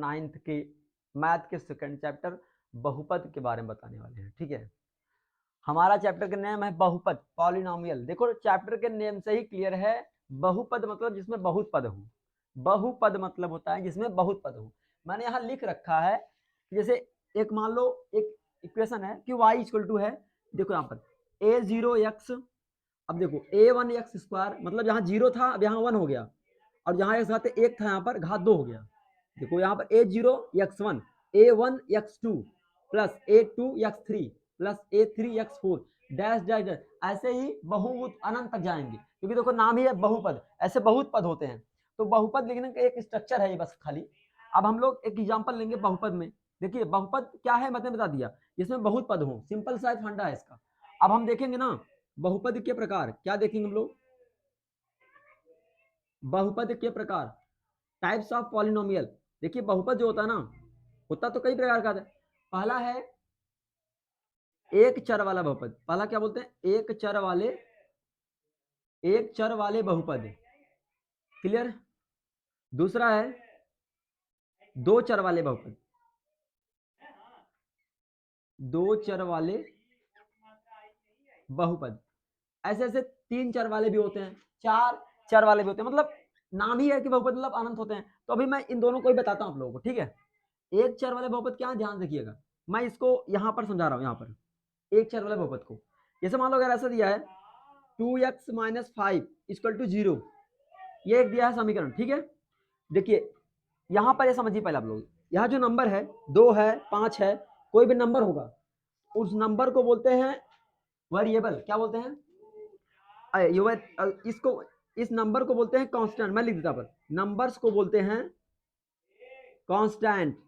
9th के math के second chapter बहुपद के बारे में बताने वाले हैं। ठीक है, हमारा चैप्टर का नेम है बहुपद, पॉलिनोमियल। देखो चैप्टर के नेम से ही क्लियर है, बहुपद मतलब जिसमें बहुत पद हो, बहुपद मतलब होता है जिसमें बहुत पद हो। मैंने यहाँ लिख रखा है, जैसे एक मान लो एक इक्वेशन है कि y इक्वल टू है, देखो यहाँ पर a0x, अब देखो a1x² मतलब यहाँ 0 था अब यहाँ 1 हो गया, और जहाँ एक घात 1 था यहाँ पर घात 2 हो गया। देखो यहाँ पर a0x1 a1x2 plus a2x3 plus a3x4 dash dash dash, ऐसे ही बहुत अनंत तक जाएंगे, क्योंकि देखो नाम ही है बहुपद, ऐसे बहुत पद होते हैं। तो बहुपद लिखने का एक स्ट्रक्चर है ये बस खाली। अब हम लोग एक एग्जांपल लेंगे बहुपद में। देखिए बहुपद क्या है मैंने बता दिया, जिसमें बहुत पद हो, सिंपल सा फंडा है इसका। अब हम देखेंगे ना बहुपद के प्रकार, क्या देखेंगे हम लोग, बहुपद के प्रकार, टाइप्स ऑफ पॉलिनोमियल। देखिए बहुपद जो होता है ना, होता तो कई प्रकार का है। पहला है एक चर वाला बहुपद, पहला क्या बोलते हैं, एक चर वाले बहुपद, क्लियर। दूसरा है दो चर वाले बहुपद, दो चर वाले बहुपद, ऐसे ऐसे तीन चर वाले भी होते हैं, चार चर वाले भी होते हैं, मतलब नाम ही है कि बहुपद मतलब अनंत होते हैं। तो अभी मैं इन दोनों को ही बताता हूं आप लोगों को, ठीक है। एक चर वाले बहुपद क्या, ध्यान रखिएगा, मैं इसको यहां पर समझा रहा हूं। यहां पर एक चर वाले बहुपद को, जैसे मान लो अगर ऐसा दिया है 2x - 5 = 0, ये एक दिया है समीकरण, ठीक है। देखिए यहां पर ये समझिए पहले आप लोग, यहाँ जो नंबर है 2 है 5 है, कोई भी नंबर होगा उस नंबर को बोलते हैं वेरिएबल, क्या बोलते हैं, इसको, इस नंबर को बोलते हैं कांस्टेंट। मैं लिख देता पर, नंबर्स को बोलते हैं कांस्टेंट,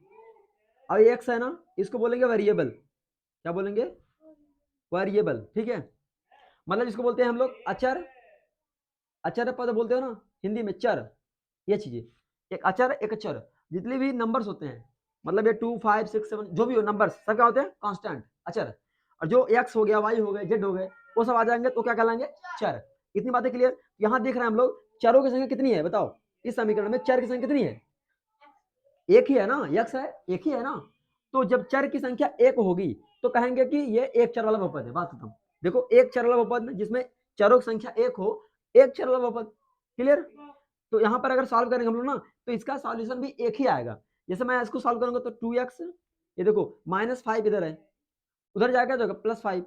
और एक्स है ना, इसको बोलेंगे वेरिएबल, क्या बोलेंगे, वेरिएबल, ठीक है। मतलब इसको बोलते हैं हम लोग अचर, अचर पद बोलते हो ना हिंदी में, चर, ये चीजें, एक अचर एक चर, जितने भी नंबर्स होते हैं, मतलब ये 2 5 6 7 जो भी हो नंबर्स, सब क्या होते हैं, कांस्टेंट, अचर। और जो एक्स हो गया, वाई हो गए, जेड हो गए, वो सब आ जाएंगे तो क्या कहलाएंगे, चर। इतनी बातें क्लियर। यहाँ देख रहे हैं हम लोग चरों की संख्या कितनी है, बताओ इस समीकरण में चर की संख्या कितनी है, एक ही है ना, यक्स है, एक ही है ना। तो जब चर की संख्या एक होगी तो कहेंगे कि ये एक चर वाला बहुपद है। बात खत्म। देखो एक चर वाला बहुपद में जिसमें चरों की संख्या एक हो, एक चर वाला बहुपद, क्लियर। तो यहाँ पर अगर सॉल्व करेंगे हम लोग ना, तो इसका सॉल्यूशन भी एक ही आएगा। जैसे मैं इसको सॉल्व करूंगा तो 2x, ये देखो -5 इधर है, उधर जाएगा तो +5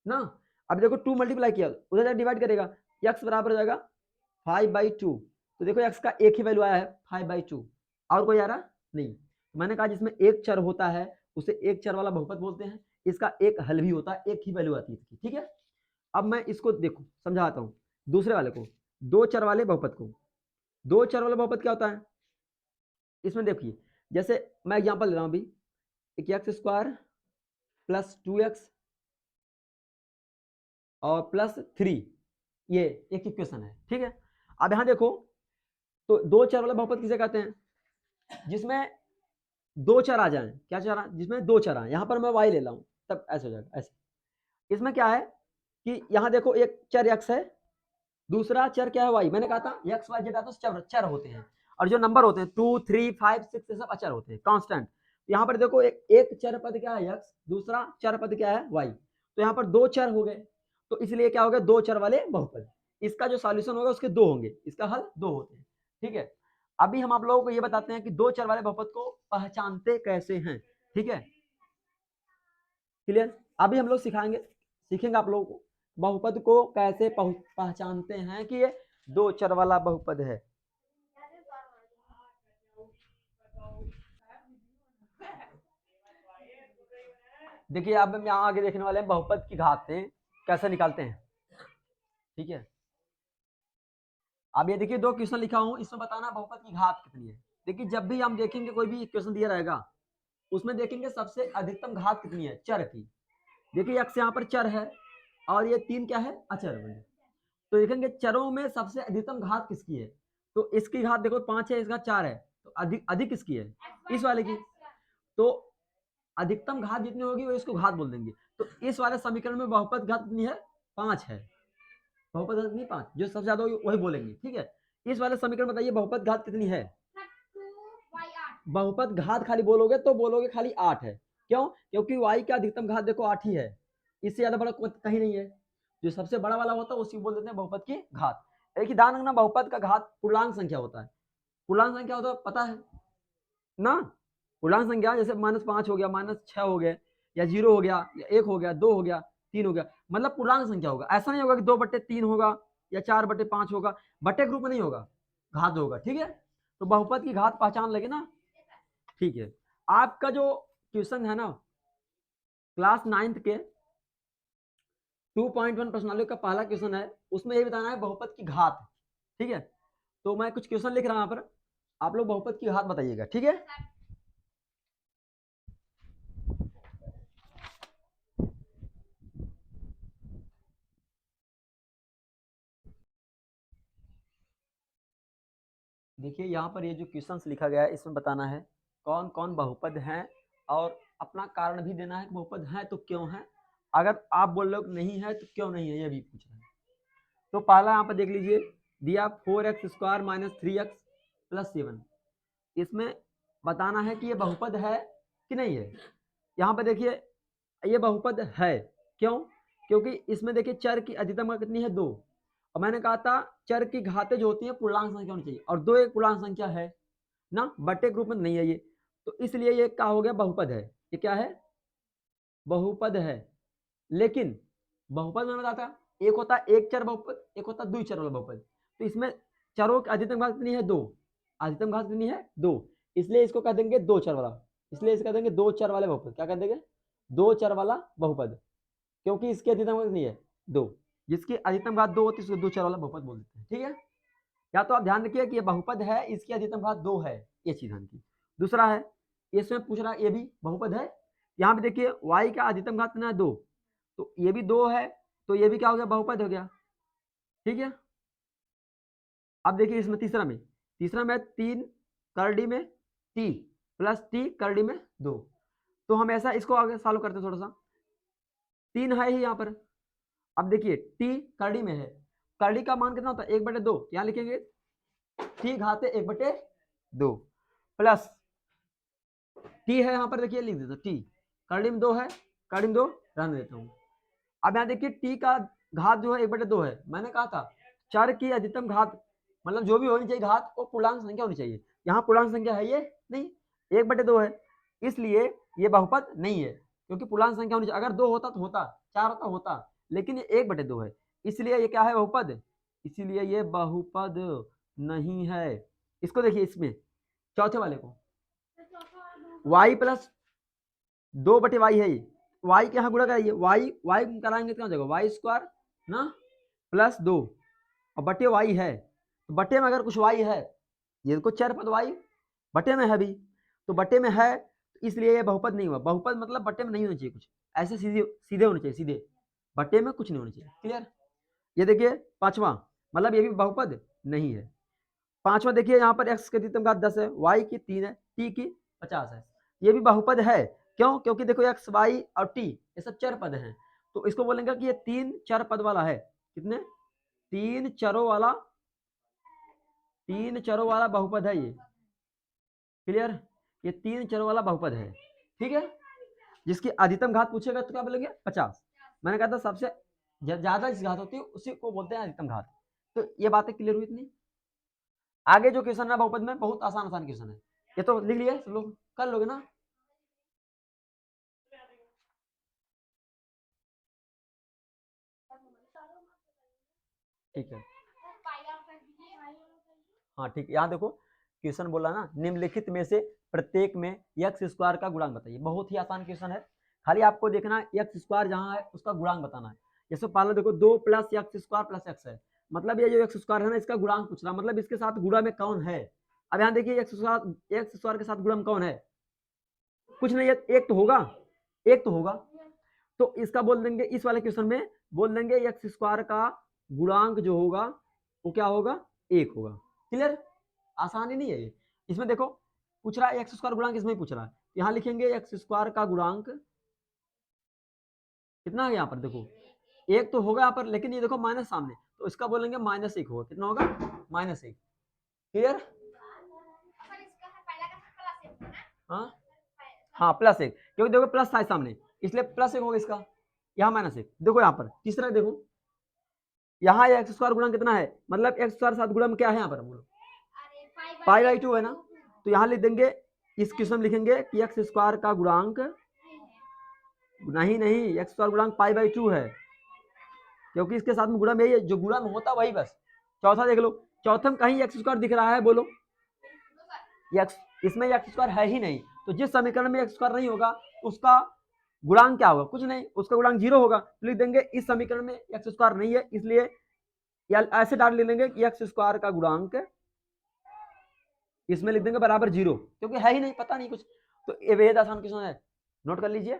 ना। अब देखो 2 मल्टीप्लाई किया, उधर जाकर डिवाइड करेगा, x बराबर हो जाएगा 5/2। तो देखो x का एक ही वैल्यू आया है 5/2, और कोई आ रहा नहीं। मैंने कहा जिसमें एक चर होता है उसे एक चर वाला बहुपद बोलते हैं, इसका एक हल भी होता है, एक ही वैल्यू आती है इसकी, ठीक है। अब मैं इसको देखो समझाता हूं, दूसरे वाले को, दो चर वाले बहुपद को। दो चर वाला बहुपद क्या होता है, इसमें देखिए जैसे मैं एग्जांपल ले रहा हूं अभी, एक x² + 2x और +3, ये एक इक्वेशन है, ठीक है। अब यहां देखो, तो दो चर वाला बहुपद किसे कहते हैं, जिसमें दो चर आ जाए, क्या चर, जिसमें दो चर आए। यहां पर मैं y ले रहा हूं तब ऐसे हो जाएगा, ऐसे। इसमें क्या है कि यहां देखो एक चर x है, दूसरा चर क्या है y। मैंने कहा था x y z तो चर चर होते हैं, और जो नंबर होते हैं 2 3 5 6 ये सब अचर होते हैं, कांस्टेंट। यहाँ पर देखो एक चर पद क्या है x, दूसरा चर पद क्या है y। तो यहाँ पर दो चर हो गए, तो इसलिए क्या हो गया, दो चर वाले बहुपद। इसका जो सॉल्यूशन होगा उसके दो होंगे, इसका हल दो होते हैं, ठीक है। अभी हम आप लोगों को ये बताते हैं कि दो चर वाले बहुपद को पहचानते कैसे हैं, ठीक है, क्लियर। अभी हम लोग सीखेंगे आप लोगों को बहुपद को कैसे पहचानते हैं कि ये दो चर वाला बहुपद है। देखिए अब हम यहाँ आगे देखने वाले हैं बहुपद की घातें कैसे निकालते हैं, ठीक है। अब ये देखिए दो क्वेश्चन लिखा हूं, इसमें बताना बहुपद की घात कितनी है। देखिए जब भी हम देखेंगे कोई भी क्वेश्चन दिया रहेगा, उसमें देखेंगे सबसे अधिकतम घात कितनी है चर की। देखिए x यहाँ पर चर है और ये 3 क्या है, अचर है। तो देखेंगे चरों में सबसे अधिकतम घात किसकी है, तो इसकी घात देखो 5 है, इसका 4 है, तो अधिक अधिक किसकी है, इस वाले की। तो अधिकतम घात जितनी होगी वो इसको घात बोल देंगे। तो इस वाले समीकरण में बहुपद घात कितनी है, 5 है, बहुपद घात कितनी, 5, जो सबसे ज्यादा होगी वही बोलेंगे, ठीक है। इस वाले समीकरण बताइए बहुपद घात कितनी है, बहुपद घात खाली बोलोगे तो बोलोगे खाली 8 है। क्यों? क्योंकि y का अधिकतम घात देखो 8 ही है, इससे ज्यादा बड़ा कहीं नहीं है। जो सबसे बड़ा वाला होता है उसी को बोल देते हैं बहुपद की घात। एक ही ध्यान रखना, बहुपद का घात पूर्णांक संख्या होता है। पूर्णांक संख्या होता है पता है ना? पूर्णांक संख्या जैसे -5 हो गया, -6 हो गया, या 0 हो गया, या 1 हो गया, 2 हो गया, 3 हो गया, मतलब पूर्णांक संख्या होगा। ऐसा नहीं होगा कि 2/3 होगा या 4/5 होगा, बटे ग्रुप में नहीं होगा, घात होगा। ठीक है, तो बहुपद की घात पहचान लगे ना? ठीक है, आपका जो क्वेश्चन है ना क्लास 9th के 2.1 प्रश्नावली का पहला क्वेश्चन है, उसमें ये बताना है बहुपद की घात। ठीक है, तो मैं कुछ क्वेश्चन लिख रहा हूं यहाँ पर, आप लोग बहुपद की घात बताइएगा। ठीक है, देखिए यहाँ पर ये जो क्वेश्चन लिखा गया है इसमें बताना है कौन कौन बहुपद हैं, और अपना कारण भी देना है कि बहुपद हैं तो क्यों है, अगर आप बोल रहे हो नहीं है तो क्यों नहीं है, ये भी पूछना है। तो पहला यहाँ पर देख लीजिए, दिया 4x² - 3x + 7, इसमें बताना है कि ये बहुपद है कि नहीं है। यहाँ पर देखिए ये बहुपद है, क्यों? क्योंकि इसमें देखिए चर की अधिकतम घात कितनी है 2, और मैंने कहा था चर की घातें जो होती हैं पूर्णांक संख्या होनी चाहिए, और 2 एक पूर्णांक संख्या है ना, बटे ग्रुप में नहीं है ये, तो इसलिए ये क्या हो गया, बहुपद है। ये क्या है? बहुपद है। लेकिन बहुपद में बताता एक होता है एक चर बहुपद, एक होता है दुई चर वाला बहुपद। तो इसमें चरों की अधिकतम घात कितनी है 2, अधिकतम घात कितनी है 2, इसलिए इसको कह देंगे दो चर वाला, इसलिए इसको कह देंगे दो चर वाले बहुपद। क्या कह देंगे? दो चर वाला बहुपद, क्योंकि इसकी अधिकतम घात कितनी है 2, जिसकी अधिकतम घात 2 होती है उसको दो चर वाला बहुपद बोल देते हैं। ठीक है, या तो आप ध्यान रखिए कि ये बहुपद है, इसकी अधिकतम घात 2 है, ये चीज ध्यान की। दूसरा है, इसमें पूछ रहा है ये भी बहुपद है, यहाँ पे देखिए y का अधिकतम घात कितना है 2, तो ये भी 2 है, तो ये भी क्या हो गया, बहुपद हो गया। ठीक है, अब देखिए इसमें तीसरा में 3 करड़ी में t प्लस t करड़ी में 2, तो हम ऐसा इसको आगे सॉल्व करते हैं थोड़ा सा। 3 है ही यहाँ पर, अब देखिए t करड़ी में है, करड़ी का मान कितना होता है 1/2, यहाँ लिखेंगे t घाते 1/2 प्लस t है यहाँ पर, देखिए लिख देता t, करड़ी में 2 है, करड़ी में 2 रहने देता हूँ। अब यहाँ देखिए t का घात जो है 1/2 है, मैंने कहा था चर की अधिकतम घात मतलब जो भी होनी चाहिए घात वो पूर्णांक संख्या होनी चाहिए, यहाँ पूर्णांक संख्या है ये नहीं, 1/2 है, इसलिए ये बहुपद नहीं है, क्योंकि पूर्णांक संख्या होनी चाहिए। अगर 2 होता तो होता, 4 होता होता, लेकिन ये 1/2 है, इसलिए ये क्या है, बहुपद, इसीलिए ये बहुपद नहीं है। इसको देखिए, इसमें चौथे वाले को y प्लस 2/y है, ये y के यहाँ गुणा कराइए, y कराएंगे तो क्या हो जाएगा, y² ना प्लस 2, और बटे y है, तो बटे में अगर कुछ y है, ये देखो चर पद y बटे में है भी, तो बटे में है, तो इसलिए ये बहुपद नहीं हुआ। बहुपद मतलब बटे में नहीं होना चाहिए कुछ, ऐसे सीधे सीधे होने चाहिए, सीधे बटे में कुछ नहीं होना चाहिए। क्लियर? ये देखिए पांचवा, मतलब ये भी बहुपद नहीं है। पांचवा देखिए यहाँ पर x की अधिकतम घात 10 है, y की 3 है, t की 50 है, ये भी बहुपद है। क्यों? क्योंकि देखो x, y और t ये सब चर पद हैं, तो इसको बोलेंगे कि ये 3 चर पद वाला है। कितने? 3 चरों वाला बहुपद है ये। क्लियर? ये 3 चरों वाला बहुपद है। ठीक है, जिसकी अधिकतम घात पूछेगा तो क्या बोलेंगे 50। मैंने कहा था सबसे ज्यादा जिस घात होती है उसी को बोलते हैं अधिकतम घात। तो ये बातें क्लियर हुई इतनी। आगे जो क्वेश्चन है बहुपद में बहुत आसान क्वेश्चन है, ये तो लिख लिया सब लोग, कर लोगे ना? ठीक है, हाँ ठीक है, यहाँ देखो क्वेश्चन बोला ना, निम्नलिखित में से प्रत्येक में x² का गुणांक बताइए। बहुत ही आसान क्वेश्चन है, खाली आपको देखना x² जहाँ है उसका गुणांक बताना है। जैसे पहले देखो 2 + x² + x है, मतलब ये जो x² है ना इसका गुणांक पूछ रहा, मतलब इसके साथ गुणा में कौन है। अब यहाँ देखिए x² के साथ गुणा में कौन है, कुछ नहीं है, एक तो होगा, एक तो होगा, तो इसका बोल देंगे, इस वाले क्वेश्चन में बोल देंगे x² का गुणांक जो होगा वो क्या होगा, 1 होगा। क्लियर? आसानी नहीं है ये। इसमें देखो पूछ रहा है x² गुणांक, इसमें पूछ रहा है, यहाँ लिखेंगे x² का गुणांक कितना है, यहाँ पर देखो एक तो होगा यहाँ पर, लेकिन ये देखो माइनस सामने, तो इसका बोलेंगे -1 होगा। कितना होगा? -1। क्लियर? हाँ हाँ प्लस एक, क्योंकि देखो प्लस था सामने इसलिए प्लस एक होगा इसका, यहाँ माइनस एक। देखो यहाँ पर तीसरा देखो, यहाँ एक्स स्क्वायर गुणा कितना है, मतलब एक्स स्क्वायर साथ गुणा में क्या है यहाँ पर बोलो, पाई बाई 2 है ना। तो यहाँ लिख देंगे, इस क्वेश्चन में लिखेंगे कि एक्स स्क्वायर का गुणांक नहीं एक्स स्क्वायर गुणांक पाई बाई 2 है, क्योंकि इसके साथ में गुणा में यही है, जो गुणा में होता वही बस। चौथा देख लो, चौथे में कहीं एक्स स्क्वायर दिख रहा है बोलो, एक्स, इसमें एक्स स्क्वायर है ही नहीं। तो जिस समीकरण में एक्स स्क्वायर नहीं होगा उसका गुणांक क्या होगा, कुछ नहीं, उसका गुणांक 0 होगा। तो लिख देंगे इस समीकरण में एक्स स्क्वायर नहीं है, इसलिए या ऐसे डाल ले लेंगे कि एक्स स्क्वायर का गुणांक इसमें लिख देंगे बराबर 0, क्योंकि है ही नहीं, पता नहीं कुछ। तो ये बेहद आसान क्वेश्चन है, नोट कर लीजिए।